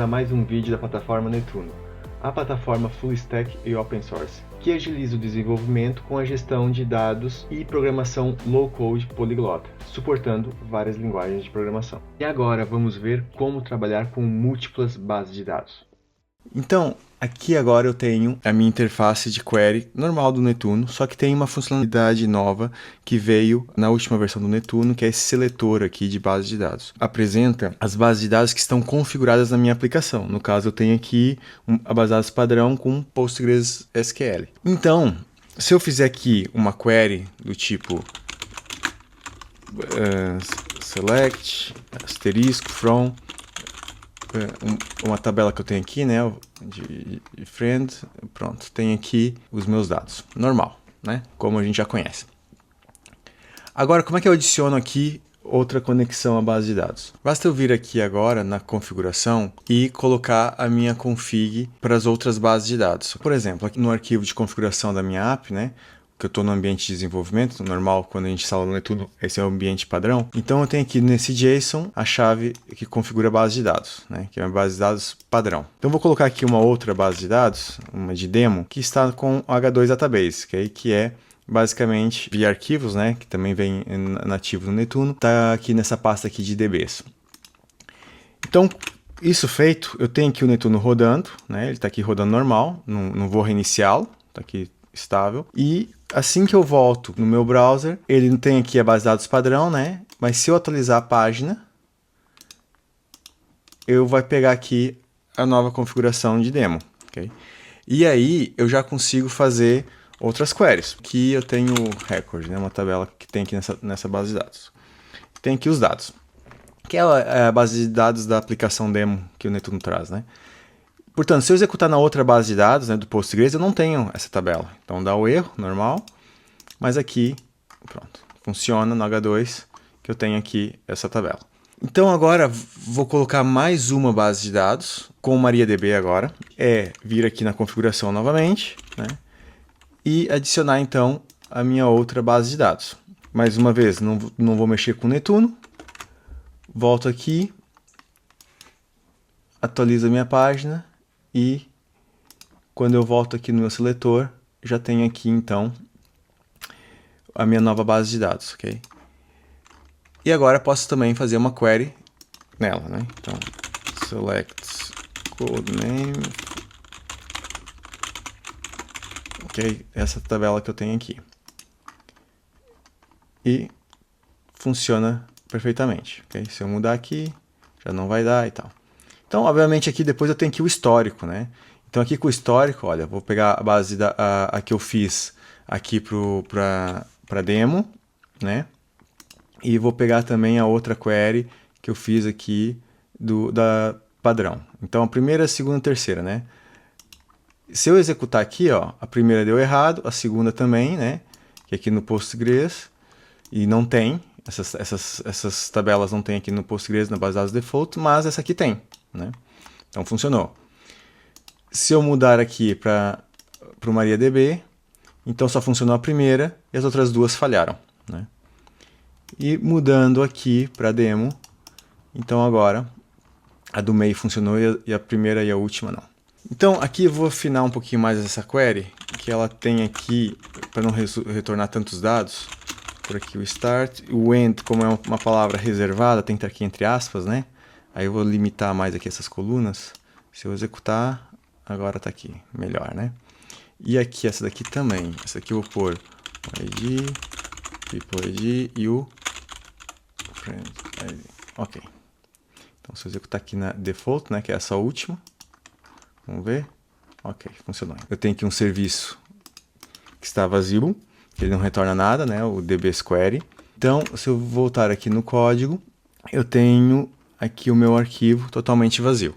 a mais um vídeo da plataforma Netuno, a plataforma full stack e open source, que agiliza o desenvolvimento com a gestão de dados e programação low-code poliglota, suportando várias linguagens de programação. E agora vamos ver como trabalhar com múltiplas bases de dados. Então, aqui agora eu tenho a minha interface de query normal do Netuno, só que tem uma funcionalidade nova que veio na última versão do Netuno, que é esse seletor aqui de bases de dados. Apresenta as bases de dados que estão configuradas na minha aplicação. No caso, eu tenho aqui a base de dados padrão com PostgreSQL. Então, se eu fizer aqui uma query do tipo select, asterisco, from, uma tabela que eu tenho aqui, né, de friend, pronto, tem aqui os meus dados, normal, né, como a gente já conhece. Agora, como é que eu adiciono aqui outra conexão à base de dados? Basta eu vir aqui agora na configuração e colocar a minha config para as outras bases de dados. Por exemplo, aqui no arquivo de configuração da minha app, né, que eu estou no ambiente de desenvolvimento, normal, quando a gente instala no Netuno, esse é o ambiente padrão. Então eu tenho aqui nesse JSON a chave que configura a base de dados, né, que é a base de dados padrão. Então eu vou colocar aqui uma outra base de dados, uma de demo, que está com o H2 Database, que é basicamente via arquivos, né, que também vem nativo no Netuno, está aqui nessa pasta aqui de DBs. Então, isso feito, eu tenho aqui o Netuno rodando, né, ele está aqui rodando normal, não vou reiniciá-lo, está aqui estável. E assim que eu volto no meu browser, ele não tem aqui a base de dados padrão, né? Mas se eu atualizar a página, eu vou pegar aqui a nova configuração de demo, ok? E aí eu já consigo fazer outras queries. Aqui eu tenho o record, né? Uma tabela que tem aqui nessa base de dados. Tem aqui os dados, que é a base de dados da aplicação demo que o Netuno traz, né? Portanto, se eu executar na outra base de dados, né, do Postgres, eu não tenho essa tabela. Então dá o erro, normal. Mas aqui, pronto, funciona no H2 que eu tenho aqui essa tabela. Então agora vou colocar mais uma base de dados com MariaDB agora. É vir aqui na configuração novamente, né, e adicionar então a minha outra base de dados. Mais uma vez, não vou mexer com o Netuno. Volto aqui, atualizo a minha página. E quando eu volto aqui no meu seletor, já tenho aqui então a minha nova base de dados, ok? E agora posso também fazer uma query nela, né? Então, select codename, ok? Essa tabela que eu tenho aqui. E funciona perfeitamente, ok? Se eu mudar aqui, já não vai dar e tal. Então, obviamente, aqui depois eu tenho aqui o histórico, né? Então, aqui com o histórico, olha, vou pegar a base a que eu fiz aqui para demo, né? E vou pegar também a outra query que eu fiz aqui da padrão. Então, a primeira, a segunda e a terceira, né? Se eu executar aqui, ó, a primeira deu errado, a segunda também, né? Que aqui no Postgres, e não tem, essas tabelas não tem aqui no Postgres, na base de dados default, mas essa aqui tem. Né? Então funcionou. Se eu mudar aqui para o MariaDB, então só funcionou a primeira e as outras duas falharam. Né? E mudando aqui para demo, então agora a do meio funcionou e a primeira e a última não. Então aqui eu vou afinar um pouquinho mais essa query, que ela tem aqui, para não retornar tantos dados, por aqui o start, o end, como é uma palavra reservada, tem que estar aqui entre aspas, né? Aí eu vou limitar mais aqui essas colunas. Se eu executar, agora está aqui, melhor, né? E aqui essa daqui também. Essa aqui eu vou pôr o ID, people ID e o friend ID. Ok. Então se eu executar aqui na default, né, que é essa última. Vamos ver. Ok, funcionou. Eu tenho aqui um serviço que está vazio, que ele não retorna nada, né? O dbsquery. Então, se eu voltar aqui no código, eu tenho aqui o meu arquivo totalmente vazio.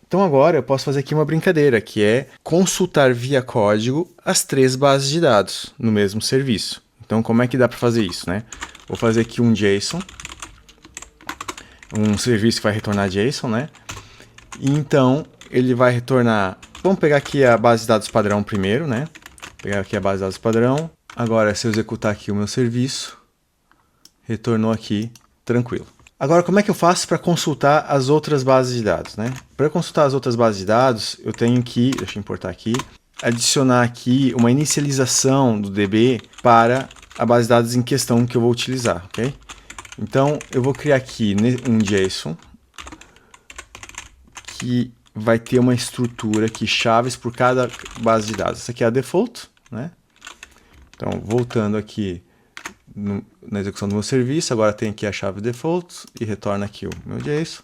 Então agora eu posso fazer aqui uma brincadeira, que é consultar via código as 3 bases de dados no mesmo serviço. Então como é que dá para fazer isso, né? Vou fazer aqui um JSON, um serviço que vai retornar JSON, né? E então ele vai retornar, vamos pegar aqui a base de dados padrão primeiro, né? Pegar aqui a base de dados padrão. Agora se eu executar aqui o meu serviço, retornou aqui tranquilo. Agora, como é que eu faço para consultar as outras bases de dados, né? Para consultar as outras bases de dados, eu tenho que, deixa eu importar aqui, adicionar aqui uma inicialização do DB para a base de dados em questão que eu vou utilizar, ok? Então, eu vou criar aqui um JSON que vai ter uma estrutura aqui, chaves por cada base de dados. Essa aqui é a default, né? Então, voltando aqui na execução do meu serviço, agora tem aqui a chave default e retorna aqui o meu JSON,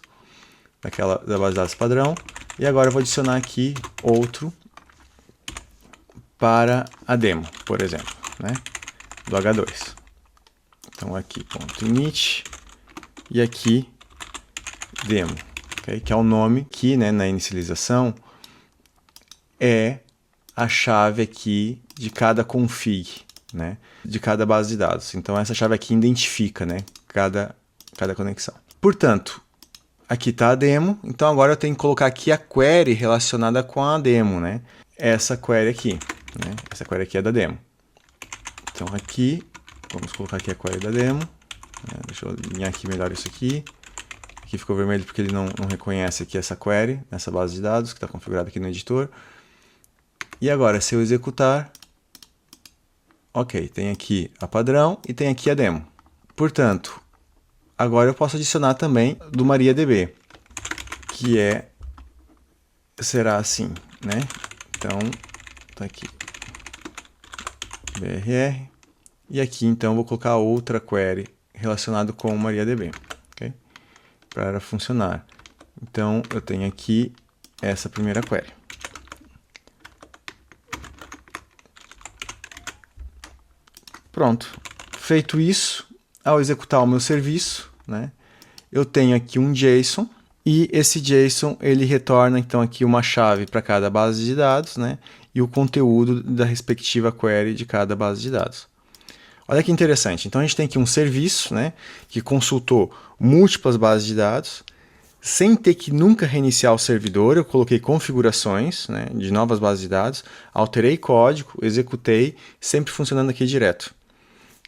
da base de dados padrão. E agora eu vou adicionar aqui outro para a demo, por exemplo, né? Do H2. Então aqui, ponto init, e aqui demo, okay? Que é o nome que, né, na inicialização é a chave aqui de cada config, né, de cada base de dados. Então essa chave aqui identifica, né, cada conexão. Portanto, aqui está a demo, então agora eu tenho que colocar aqui a query relacionada com a demo, né? Essa query aqui, né? Essa query aqui é da demo. Então aqui, vamos colocar aqui a query da demo. Deixa eu alinhar aqui melhor isso aqui. Aqui ficou vermelho porque ele não reconhece aqui essa query, nessa base de dados, que está configurada aqui no editor. E agora, se eu executar, ok, tem aqui a padrão e tem aqui a demo. Portanto, agora eu posso adicionar também do MariaDB, que será assim, né? Então, tá aqui, BRR, e aqui então eu vou colocar outra query relacionada com o MariaDB, ok? Para funcionar. Então, eu tenho aqui essa primeira query. Pronto. Feito isso, ao executar o meu serviço, né, eu tenho aqui um JSON, e esse JSON ele retorna então aqui uma chave para cada base de dados, né, e o conteúdo da respectiva query de cada base de dados. Olha que interessante. Então a gente tem aqui um serviço, né, que consultou múltiplas bases de dados, sem ter que nunca reiniciar o servidor. Eu coloquei configurações, né, de novas bases de dados, alterei código, executei, sempre funcionando aqui direto.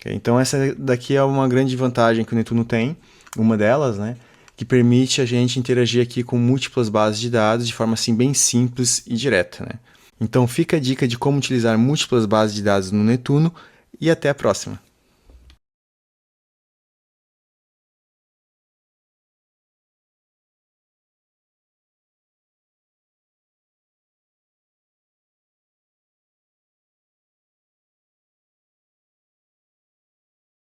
Okay? Então essa daqui é uma grande vantagem que o Netuno tem, uma delas, né, que permite a gente interagir aqui com múltiplas bases de dados de forma assim bem simples e direta, né? Então fica a dica de como utilizar múltiplas bases de dados no Netuno e até a próxima.